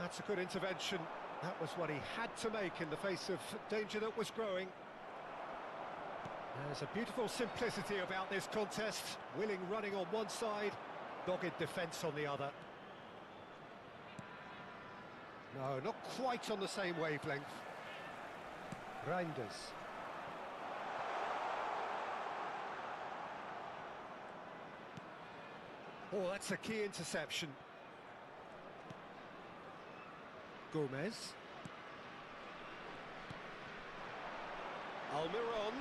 That's a good intervention. That was what he had to make in the face of danger that was growing. There's a beautiful simplicity about this contest. Willing running on one side, dogged defence on the other. No, not quite on the same wavelength. Reinders. Oh, that's a key interception. Gomez. Almiron.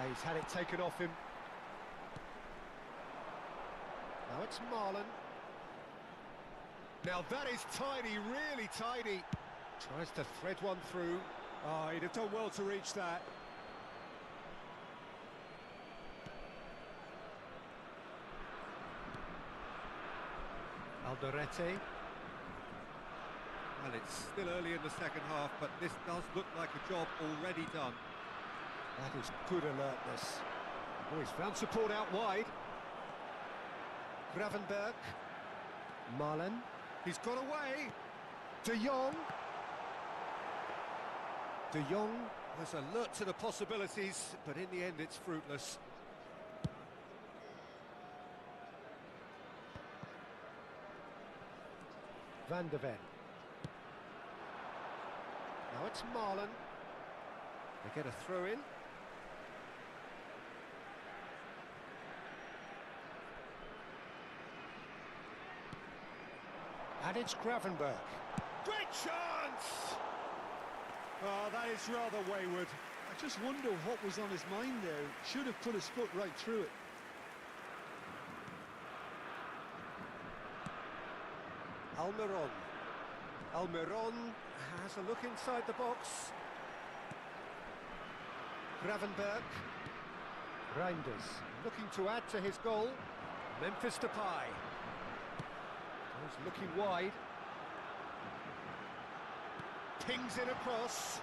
He's had it taken off him. Now it's Marlon. Now that is tidy, really tidy. Tries to thread one through. Oh, he'd have done well to reach that. Alderete. Well, it's still early in the second half, but this does look like a job already done. That is good alertness. Oh, he's found support out wide. Gravenberg. Marlon. He's got away. De Jong. De Jong was alert to the possibilities, but in the end it's fruitless. Van de Ven. Now it's Marlon. They get a throw in. And it's Gravenberg. Great chance! Oh, that is rather wayward. I just wonder what was on his mind there. Should have put his foot right through it. Almiron. Almiron has a look inside the box. Gravenberg. Reinders looking to add to his goal. Memphis Depay. Goes looking wide. Pings it across.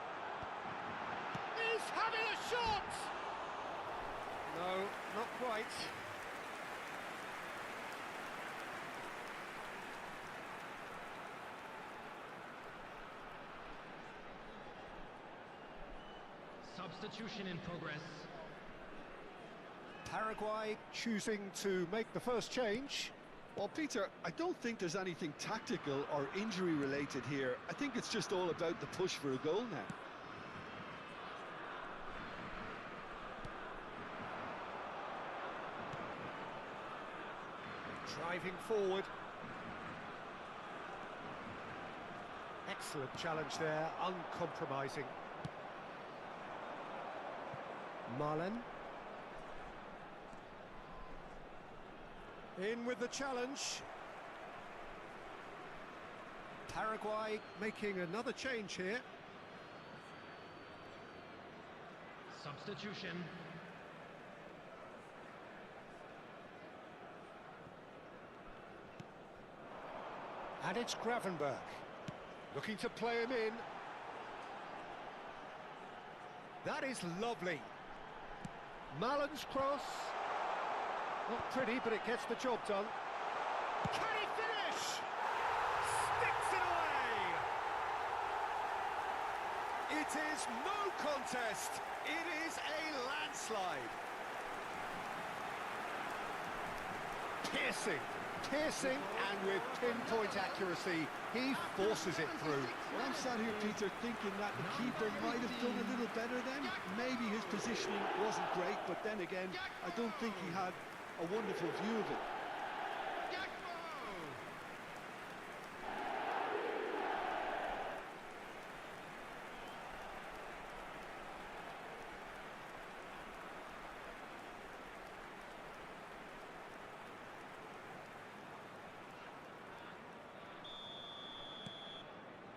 He's having a shot! No, not quite. Substitution in progress. Paraguay choosing to make the first change. Well, Peter, I don't think there's anything tactical or injury related here. I think it's just all about the push for a goal now. Driving forward. Excellent challenge there, uncompromising. Marlon. In with the challenge. Paraguay making another change here. Substitution. And it's Gravenberg. Looking to play him in. That is lovely. Marlon's cross. Not pretty, but it gets the job done. Can he finish? Sticks it away! It is no contest. It is a landslide. Piercing, and with pinpoint accuracy, he forces it through. Well, I'm sat here, Peter, thinking that the keeper might have done a little better then. Maybe his positioning wasn't great, but then again, I don't think he had a wonderful view of it.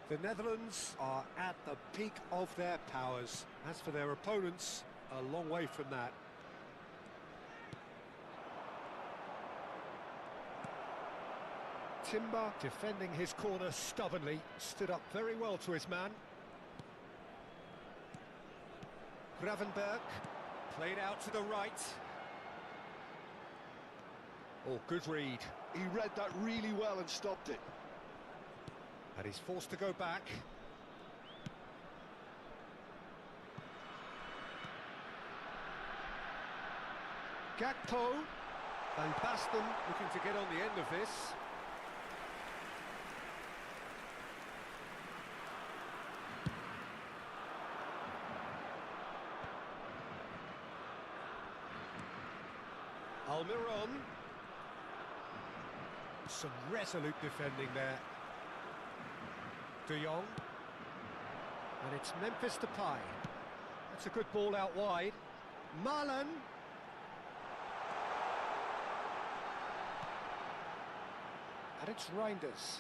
The Netherlands are at the peak of their powers. As for their opponents, a long way from that. Timber defending his corner stubbornly, stood up very well to his man. Gravenberg, played out to the right. Oh, good read. He read that really well and stopped it. And he's forced to go back. Gakpo. Van Basten looking to get on the end of this. Almiron. Some resolute defending there. De Jong. And it's Memphis Depay. That's a good ball out wide. Marlon. And it's Reinders.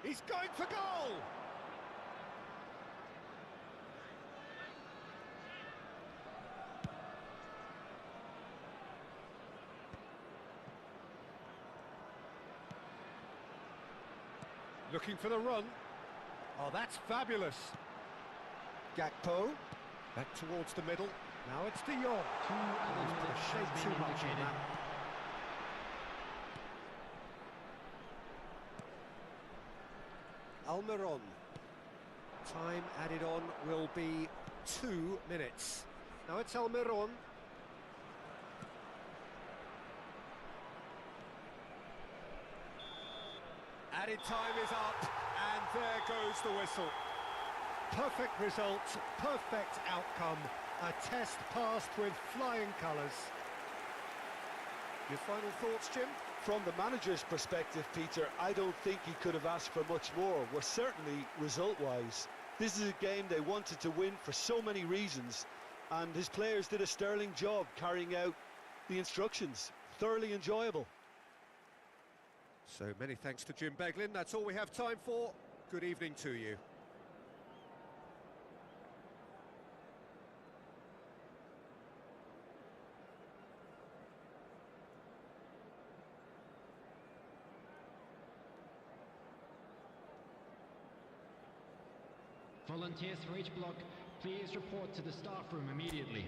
He's going for goal! Looking for the run. Oh, that's fabulous. Gakpo. Back towards the middle. Now it's De Jong. He's put a shade too much on that. Almiron. Time added on will be 2 minutes. Now it's Almiron. Added time is up, and there goes the whistle. Perfect result, perfect outcome. A test passed with flying colours. Your final thoughts, Jim? From the manager's perspective, Peter, I don't think he could have asked for much more. Well, certainly result-wise. This is a game they wanted to win for so many reasons, and his players did a sterling job carrying out the instructions. Thoroughly enjoyable. So many thanks to Jim Beglin. That's all we have time for. Good evening to you. Volunteers for each block, please report to the staff room immediately.